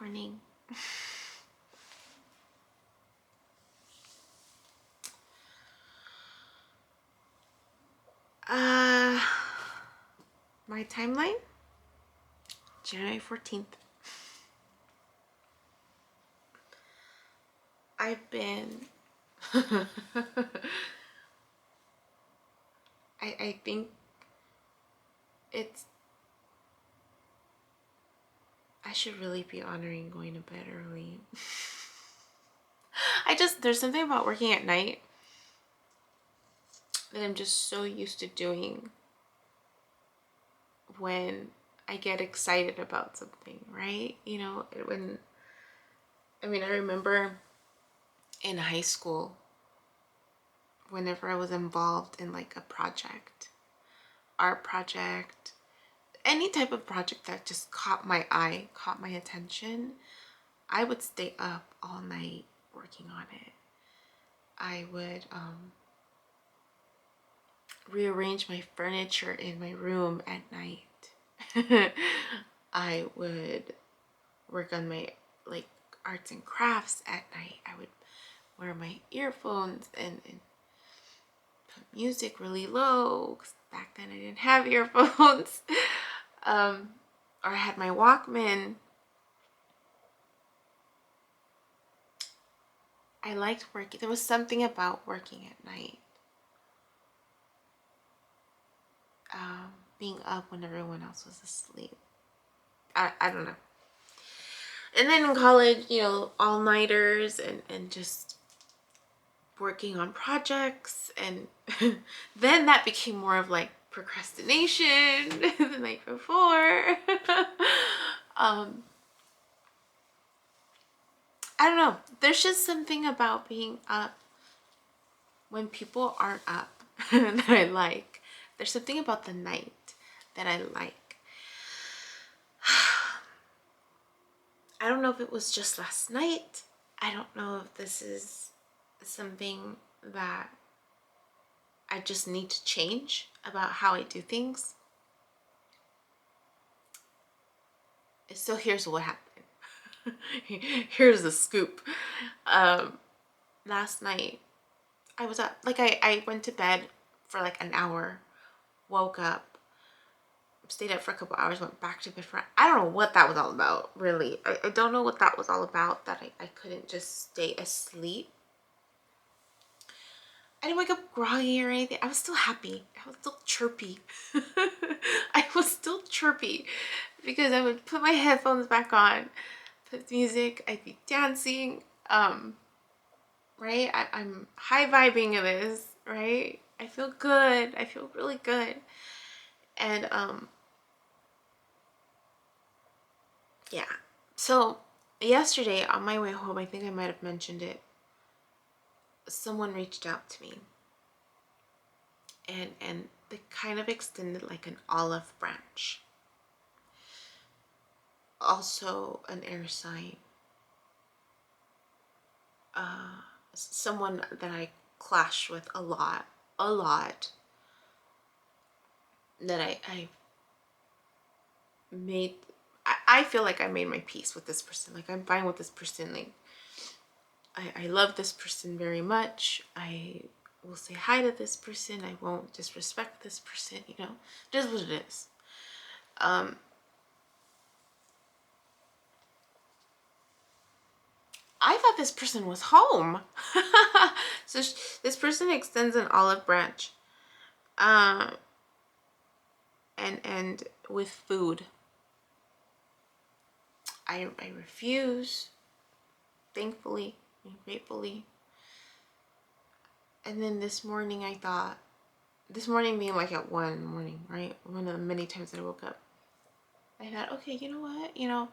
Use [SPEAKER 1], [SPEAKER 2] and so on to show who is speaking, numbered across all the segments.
[SPEAKER 1] morning. My timeline, January 14th. I've been I think I should really be honoring going to bed early. There's something about working at night that I'm just so used to doing when I get excited about something, right? You know, I remember in high school, whenever I was involved in like a project, art project, any type of project that just caught my eye, caught my attention, I would stay up all night working on it. I would rearrange my furniture in my room at night. I would work on my like arts and crafts at night. I would wear my earphones and put music really low, 'cause back then I didn't have earphones. Or I had my Walkman. I liked working. There was something about working at night. Being up when everyone else was asleep. I don't know. And then in college, you know, all-nighters and just working on projects. And then that became more of like procrastination the night before. I don't know. There's just something about being up when people aren't up that I like. There's something about the night that I like. I don't know if it was just last night. I don't know if this is something that I just need to change about how I do things. So here's what happened. Here's the scoop. Last night I was up, like I went to bed for like an hour, woke up, stayed up for a couple hours, went back to bed for, I don't know what that was all about, really. I don't know what that was all about, that I couldn't just stay asleep. I didn't wake up groggy or anything. I was still happy. I was still chirpy. I was still chirpy because I would put my headphones back on, put music, I'd be dancing, right? I'm high vibing this, right? I feel good. I feel really good. And yeah. So yesterday on my way home, I think I might have mentioned it, someone reached out to me and they kind of extended like an olive branch. Also an air sign. Someone that I clash with a lot. That I made, I feel like I made my peace with this person. Like I'm fine with this person. Like I love this person very much. I will say hi to this person. I won't disrespect this person, you know. It is what it is. I thought this person was home. So this person extends an olive branch. And with food. I refuse, thankfully and gratefully. And then this morning I thought, this morning being like at 1 in the morning, right? One of the many times that I woke up. I thought, okay, you know what? You know,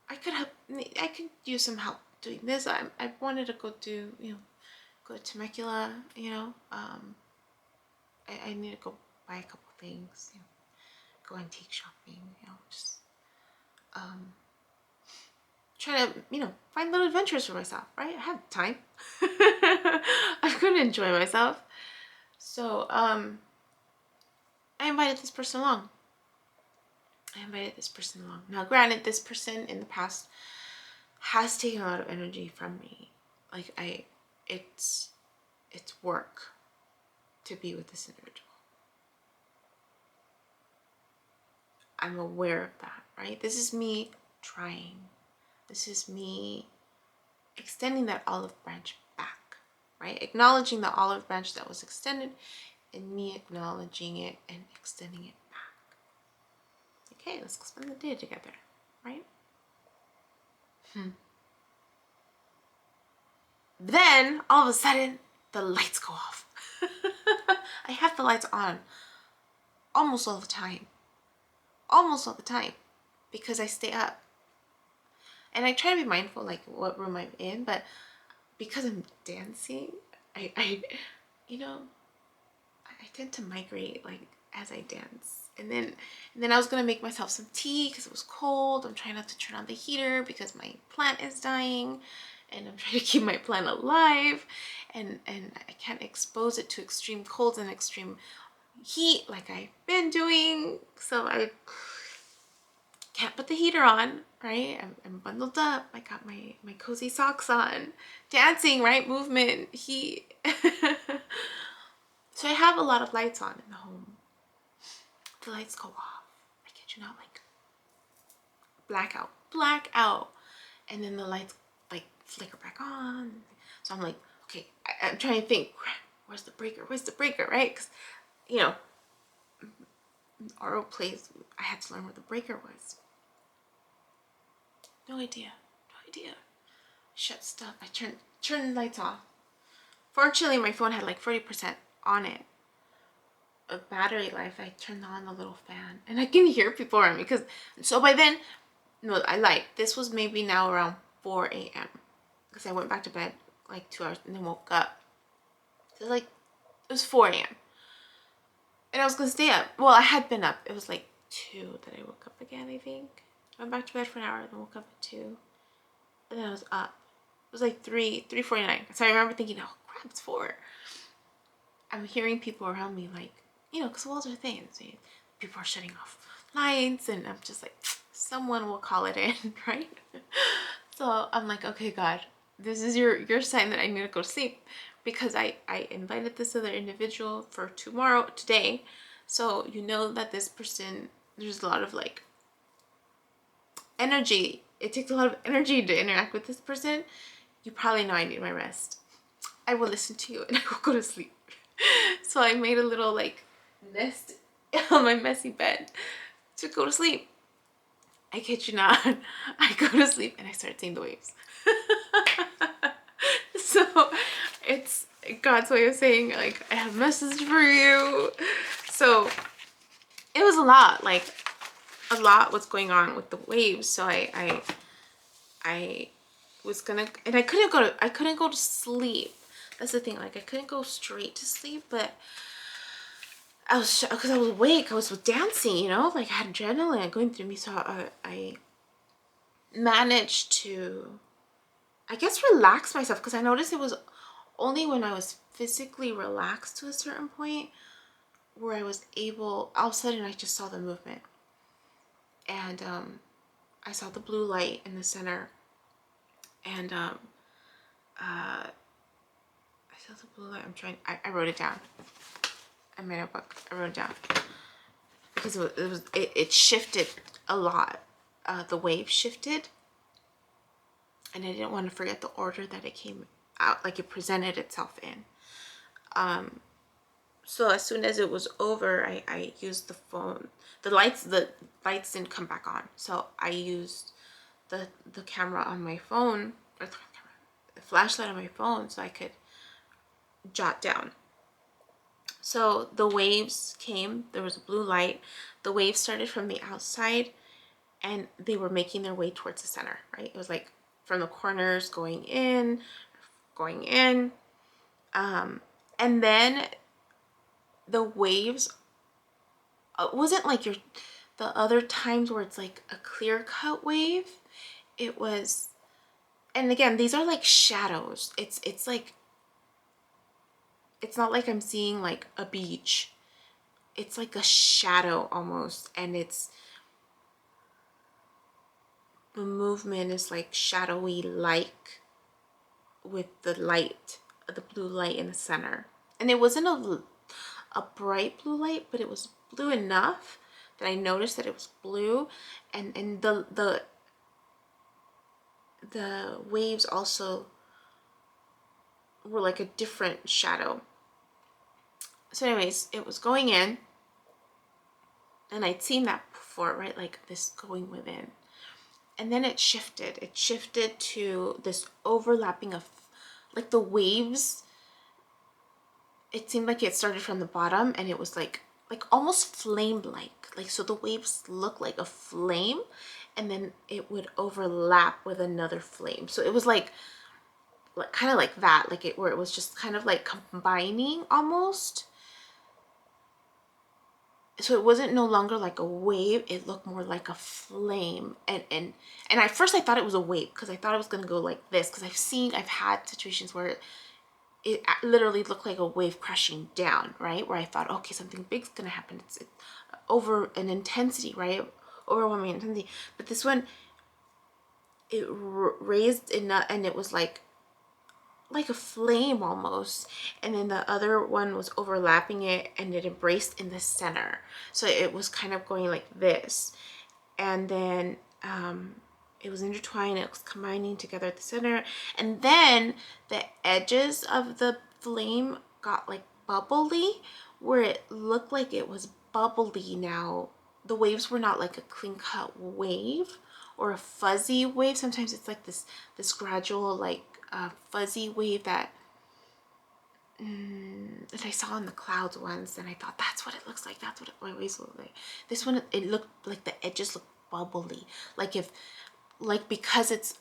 [SPEAKER 1] I could use some help doing this. I wanted to go do, you know, go to Temecula, you know. I need to go buy a couple things, you know, go antique shopping, you know, just try to, you know, find little adventures for myself, right? I have time. I'm gonna enjoy myself. So I invited this person along. I invited this person along. Now, granted, this person in the past has taken a lot of energy from me. Like it's work to be with this individual. I'm aware of that, right? This is me trying. This is me extending that olive branch back, right? Acknowledging the olive branch that was extended and me acknowledging it and extending it back. Okay, let's go spend the day together, right? Then, all of a sudden, the lights go off. I have the lights on almost all the time. Almost all the time. Because I stay up. And I try to be mindful, like, what room I'm in. But because I'm dancing, I you know, I tend to migrate, like, as I dance. And then I was going to make myself some tea because it was cold. I'm trying not to turn on the heater because my plant is dying. And I'm trying to keep my plant alive. And I can't expose it to extreme colds and extreme heat like I've been doing. So I can't put the heater on, right? I'm bundled up. I got my cozy socks on. Dancing, right? Movement, heat. So I have a lot of lights on in the home. The lights go off. I kid you not, like blackout. And then the lights like flicker back on. So I'm like, okay, I'm trying to think, where's the breaker, right? Because, you know, RO plays, I had to learn where the breaker was. No idea. Shut stuff. I turned the lights off. Fortunately, my phone had like 40% on it of battery life. I turned on the little fan and I can hear people around me so by then, no, I lied. This was maybe now around 4 a.m. because I went back to bed like 2 hours and then woke up. So like, it was 4 a.m. and I was gonna stay up. Well, I had been up. It was like 2 that I woke up again, I think. I went back to bed for an hour and then woke up at 2. And then I was up. It was like 3:49. So I remember thinking, oh crap, it's 4. I'm hearing people around me like, you know, because walls are thin. So people are shutting off lights and I'm just like, someone will call it in, right? So I'm like, okay, God, this is your sign that I need to go to sleep because I invited this other individual for today. So you know that this person, there's a lot of like energy. It takes a lot of energy to interact with this person. You probably know I need my rest. I will listen to you and I will go to sleep. So I made a little like nest on my messy bed to go to sleep. I kid you not. I go to sleep and I start seeing the waves. So it's God's way of saying like, I have a message for you. So it was a lot was going on with the waves. So I was gonna, and I couldn't go to sleep. That's the thing, like I couldn't go straight to sleep, but I was, because I was awake, I was dancing, you know, like I had adrenaline going through me. So I managed to, I guess, relax myself, because I noticed it was only when I was physically relaxed to a certain point where I was able, all of a sudden I just saw the movement. And I saw the blue light in the center. And I saw the blue light. I wrote it down. I made a book. I wrote it down. Because it shifted a lot. The wave shifted. And I didn't want to forget the order that it came out, like it presented itself in. So as soon as it was over, I used the phone. The lights didn't come back on. So I used the camera on my phone, or the flashlight on my phone, so I could jot down. So the waves came, there was a blue light. The waves started from the outside and they were making their way towards the center, right? It was like from the corners going in. And then the waves, wasn't like the other times where it's like a clear cut wave. It was, and again, these are like shadows. It's like, it's not like I'm seeing like a beach. It's like a shadow almost, and it's the movement is like shadowy, like with the light, the blue light in the center. And it wasn't a bright blue light, but it was blue enough that I noticed that it was blue. And the waves also were like a different shadow. So anyways, it was going in, and I'd seen that before, right? Like this going within. And then it shifted. It shifted to this overlapping of like the waves. It seemed like it started from the bottom, and it was like almost flame like so the waves look like a flame, and then it would overlap with another flame. So it was like kind of like that, like it where it was just kind of like combining almost. So it wasn't no longer like a wave, it looked more like a flame. And at first I thought it was a wave, because I thought it was going to go like this, because I've had situations where it literally looked like a wave crashing down, right? Where I thought, okay, something big's going to happen. It's over an intensity, right? Overwhelming intensity. But this one, it raised enough, and it was like a flame almost, and then the other one was overlapping it, and it embraced in the center. So it was kind of going like this, and then it was intertwined, it was combining together at the center, and then the edges of the flame got like bubbly, where it looked like it was bubbly now. The waves were not like a clean cut wave or a fuzzy wave. Sometimes it's like this gradual like fuzzy wave that I saw in the clouds once, and I thought that's what it looks like. That's what my waves look like. This one, it looked like the edges looked bubbly, because it's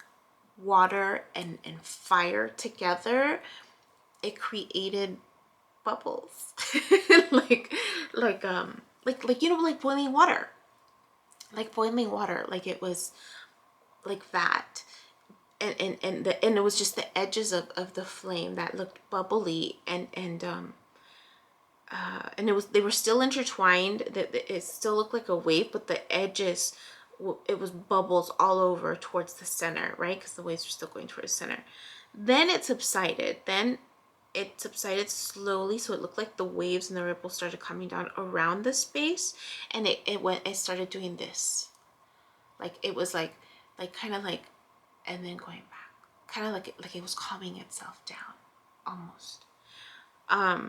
[SPEAKER 1] water and fire together, it created bubbles, like like boiling water, like it was like that. And it was just the edges of the flame that looked bubbly, and they were still intertwined. That it still looked like a wave, but the edges, it was bubbles all over towards the center, right? Because the waves were still going towards the center. Then it subsided. Slowly, so it looked like the waves and the ripples started coming down around the space, and it started doing this, like it was like kind of like, and then going back, kind of like it was calming itself down almost. I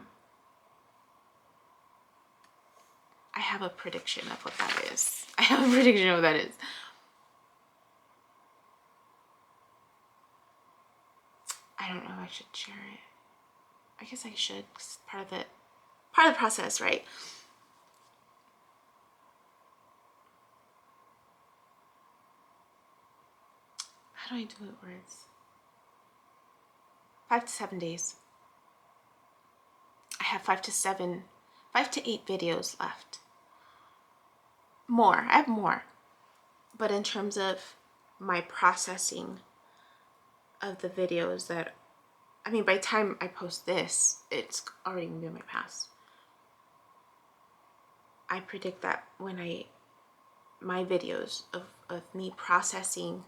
[SPEAKER 1] have a prediction of what that is. I don't know if I should share it. I guess I should, 'cause it's part of the process, right? How do I do it where it's 5 to 7 days? I have 5 to 8 videos left. I have more. But in terms of my processing of the videos that, I mean, by the time I post this, it's already gonna be in my past. I predict that my videos of me processing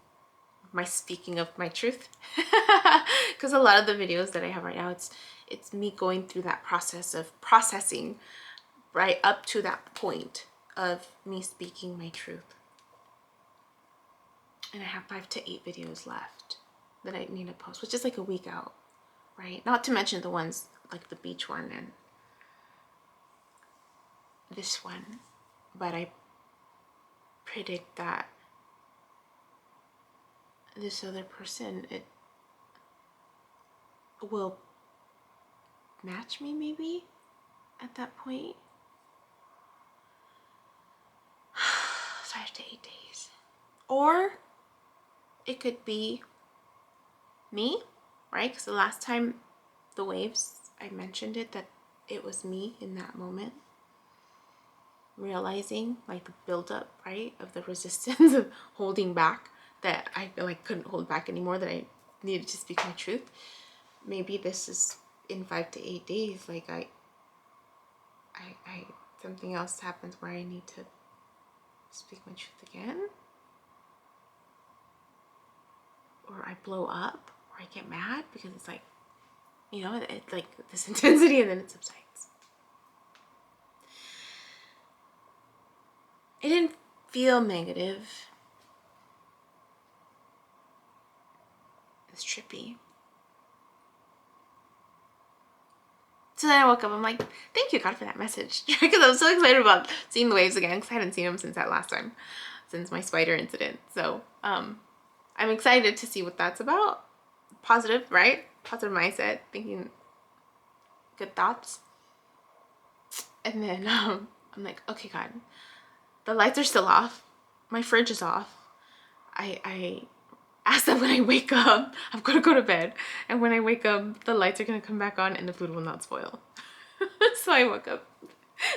[SPEAKER 1] my speaking of my truth, because a lot of the videos that I have right now, it's me going through that process of processing, right up to that point of me speaking my truth. And I have 5 to 8 videos left that I need to post, which is like a week out, right? Not to mention the ones like the beach one and this one. But I predict that this other person, it will match me maybe at that point. 5 to 8 days. Or it could be me, right? Because the last time the waves, I mentioned it, that it was me in that moment, realizing like the buildup, right, of the resistance of holding back, that I like couldn't hold back anymore, that I needed to speak my truth. Maybe this is in 5 to 8 days, like I something else happens where I need to speak my truth again. or I blow up, or I get mad because it's like, you know, it's like this intensity and then it subsides. It didn't feel negative. It's trippy. So then I woke up, I'm like, thank you God for that message. Because I was so excited about seeing the waves again, because I hadn't seen them since that last time, since my spider incident. So I'm excited to see what that's about. Positive, right? Positive mindset, thinking good thoughts. And then I'm like, okay God, the lights are still off. My fridge is off. I asked that when I wake up, I'm gonna go to bed. And when I wake up, the lights are gonna come back on and the food will not spoil. So I woke up,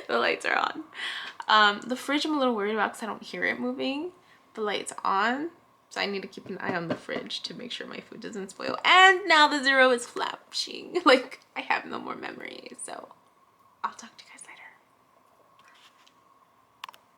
[SPEAKER 1] the lights are on. The fridge I'm a little worried about because I don't hear it moving. The light's on, so I need to keep an eye on the fridge to make sure my food doesn't spoil. And now the 0 is flashing. Like, I have no more memory, so